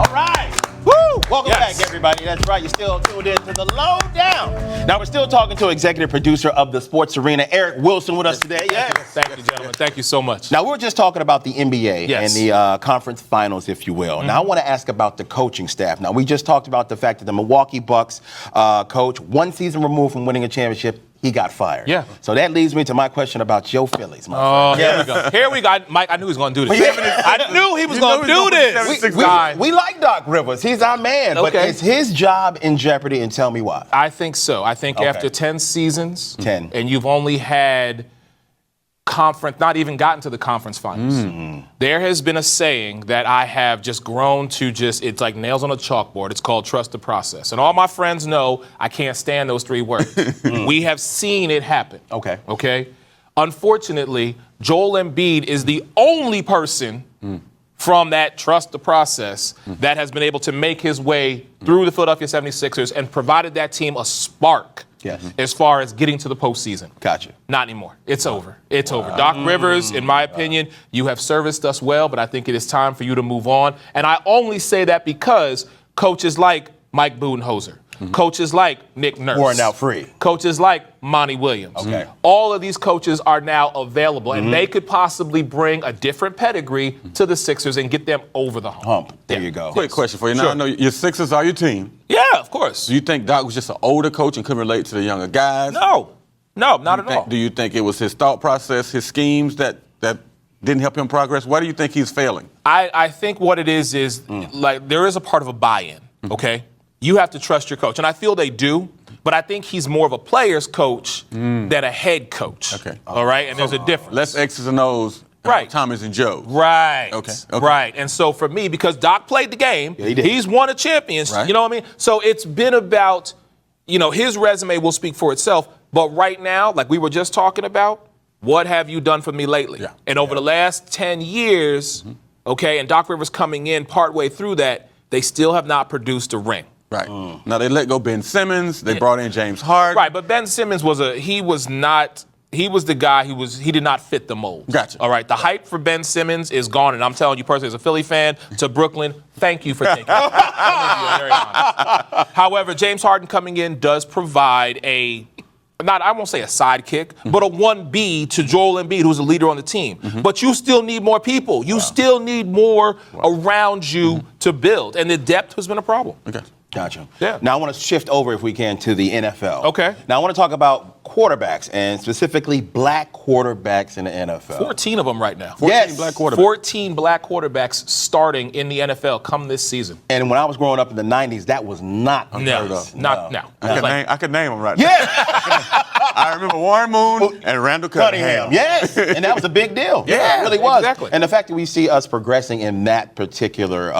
All right. Woo! Welcome back, everybody. That's right. You're still tuned in to the Lowdown. Now, we're still talking to executive producer of the Sports Arena, Eric Wilson, with us today. Yes. Thank you, gentlemen. Thank you so much. Now, we were just talking about the NBA and the conference finals, if you will. Now, I want to ask about the coaching staff. Now, we just talked about the fact that the Milwaukee Bucks coach, one season removed from winning a championship, he got fired. Yeah. So that leads me to my question about your Phillies, my friend. Here we go. Here we go. Mike, I knew he was going to do this. I knew he was going to do this. We like Doc Rivers. He's our man. But is his job in jeopardy, and tell me why? I think so. I think after 10 seasons, 10, and you've only had not even gotten to the conference finals. There has been a saying that I have just grown to it's like nails on a chalkboard. It's called trust the process. And all my friends know I can't stand those three words. We have seen it happen. Okay? Unfortunately, Joel Embiid is the only person from that trust the process that has been able to make his way through the Philadelphia 76ers and provided that team a spark. As far as getting to the postseason. Gotcha. Not anymore. It's over. It's over. Doc Rivers, in my opinion, you have serviced us well, but I think it is time for you to move on. And I only say that because coaches like Mike Budenholzer, coaches like Nick Nurse, who are now free, coaches like Monty Williams. All of these coaches are now available, and they could possibly bring a different pedigree to the Sixers and get them over the hump. There you go. Quick question for you. Now, I know your Sixers are your team. Yeah, of course. Do you think Doc was just an older coach and couldn't relate to the younger guys? No, not at all. Do you think it was his thought process, his schemes that didn't help him progress? Why do you think he's failing? I think what it is like there is a part of a buy-in, okay? You have to trust your coach, and I feel they do, but I think he's more of a player's coach than a head coach. All right? And there's a difference. Less X's and O's. Right. Thomas and Joe. Right. Okay. Right. And so for me, because Doc played the game, he's won a championship. Right. You know what I mean? So it's been about, his resume will speak for itself. But right now, like we were just talking about, what have you done for me lately? And over the last 10 years, and Doc Rivers coming in partway through that, they still have not produced a ring. Right. Now they let go Ben Simmons. They brought in James Harden. Right, but Ben Simmons was the guy he did not fit the mold. Gotcha. All right, the hype for Ben Simmons is gone, and I'm telling you personally, as a Philly fan to Brooklyn, thank you for thinking. I'm very honest. However, James Harden coming in does provide I won't say a sidekick, but a 1B to Joel Embiid, who's a leader on the team. But you still need more people. You still need more around you to build, and the depth has been a problem. Gotcha. Yeah. Now I want to shift over, if we can, to the NFL. Okay. Now I want to talk about quarterbacks, and specifically black quarterbacks in the NFL. 14 of them right now. 14 black quarterbacks. 14 black quarterbacks starting in the NFL come this season. And when I was growing up in the 90s, that was not unheard of. No. I could name them right now. Yeah. I remember Warren Moon and Randall Cunningham. Yes. And that was a big deal. Yeah, it really was. Exactly. And the fact that we see us progressing in that particular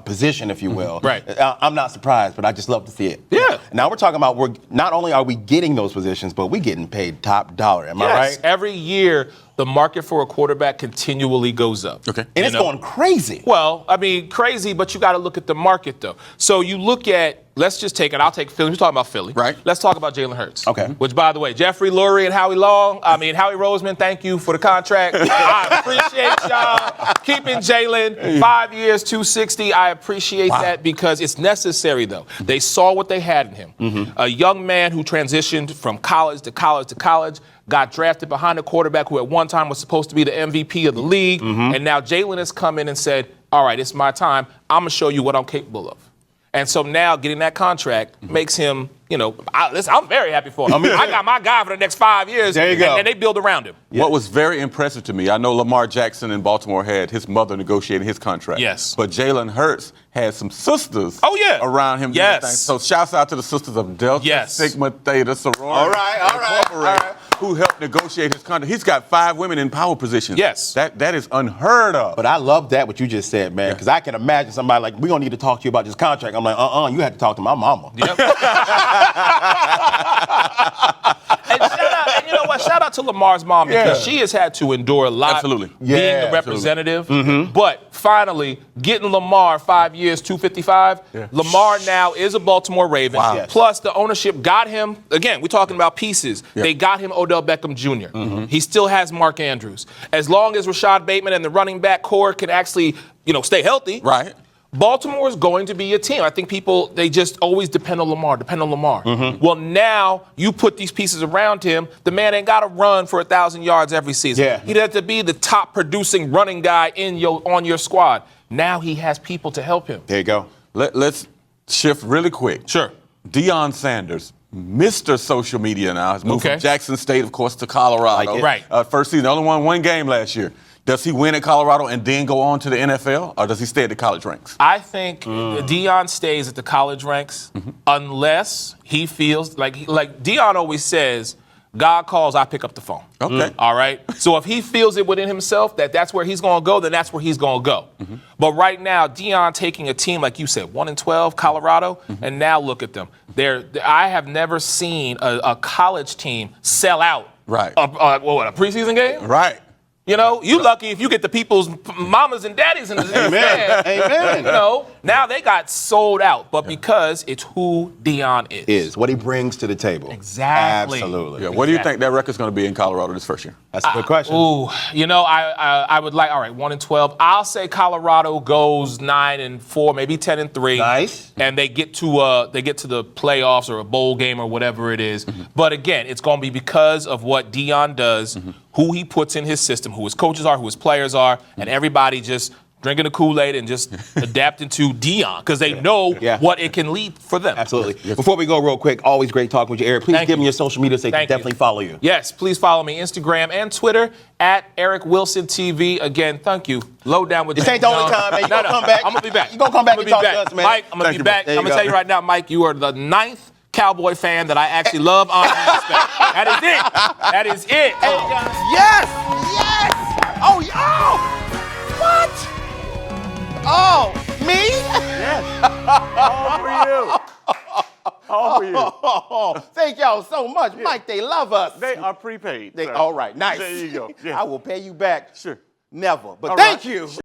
position, if you will, I'm not surprised, but I just love to see it. Yeah. Now we're talking about not only are we getting those positions, but we're getting paid top dollar. Am I right? Every year, the market for a quarterback continually goes up. And it's going crazy. Well, I mean, crazy, but you got to look at the market, though. So you look at, let's just take it. I'll take Philly. We're talking about Philly. Right. Let's talk about Jalen Hurts. Okay. Which, by the way, Jeffrey Lurie and Howie Roseman, thank you for the contract. I appreciate y'all keeping Jalen 5 years, $260. I appreciate that because it's necessary, though. They saw what they had in him. A young man who transitioned from college to college to college, got drafted behind a quarterback who at one time was supposed to be the MVP of the league, and now Jalen has come in and said, all right, it's my time. I'm going to show you what I'm capable of. And so now getting that contract makes him, I'm very happy for him. I got my guy for the next 5 years. There you go. And they build around him. What was very impressive to me, I know Lamar Jackson in Baltimore had his mother negotiating his contract. Yes. But Jalen Hurts had some sisters around him. Yes. So shouts out to the sisters of Delta Sigma Theta Sorority. All right. Who helped negotiate his contract. He's got 5 women in power positions. Yes. That is unheard of. But I love that, what you just said, man, because I can imagine somebody like, we're going to need to talk to you about this contract. I'm like, you had to talk to my mama. Yep. And you know what? Shout out to Lamar's mom because she has had to endure a lot being the representative. But finally, getting Lamar 5 years, $255. Lamar now is a Baltimore Raven. Plus, the ownership got him, again, we're talking about pieces. They got him Odell Beckham Jr. He still has Mark Andrews. As long as Rashad Bateman and the running back core can actually, stay healthy. Right. Baltimore is going to be a team. I think people, they just always depend on Lamar. Well, now you put these pieces around him. The man ain't got to run for 1,000 yards every season. Yeah. He'd have to be the top producing running guy on your squad. Now he has people to help him. There you go. Let's shift really quick. Sure. Deion Sanders, Mr. Social Media now, has moved Okay. from Jackson State, of course, to Colorado. Right. First season, only won one game last year. Does he win at Colorado and then go on to the NFL, or does he stay at the college ranks? I think Deion stays at the college ranks unless he feels like Deion always says, God calls, I pick up the phone. Okay. All right? So if he feels it within himself that that's where he's going to go, then that's where he's going to go. But right now, Deion taking a team, like you said, 1-12, Colorado, and now look at them. I have never seen a college team sell out Right. a preseason game. Right. You know, you lucky if you get the people's mamas and daddies in the stand. Amen. You know, now they got sold out, but because it's who Deion is. What he brings to the table. Exactly. Absolutely. Yeah. What do you think that record's going to be in Colorado this first year? That's a good question. Ooh, you know, I would like, all right, 1-12. I'll say Colorado goes 9-4, maybe 10-3. Nice. And they get to the playoffs or a bowl game or whatever it is. But again, it's going to be because of what Deion does, who he puts in his system, who his coaches are, who his players are, and everybody just drinking the Kool-Aid and just adapting to Deion because they know what it can lead for them. Absolutely. Before we go real quick, always great talking with you, Eric. Please give me your social media so they can definitely follow you. Yes, please follow me Instagram and Twitter at Eric Wilson TV. Again, thank you. Lowdown with This James ain't the only Yon. time, man. You gonna come back. I'm gonna be back. You gonna come back I'm and gonna talk be to back. us, man. Mike, I'm gonna be back. There I'm you gonna go. tell you right now, Mike, you are the 9th Cowboy fan that I actually love, honor, and respect. That is it. That is it. Yes! Yes! Oh, what? Oh, me? Yes. All for you. All for you. Oh, thank y'all so much. Mike, they love us. They are prepaid. All right, nice. There you go. Yeah. I will pay you back. Sure. Never. But All thank right. you.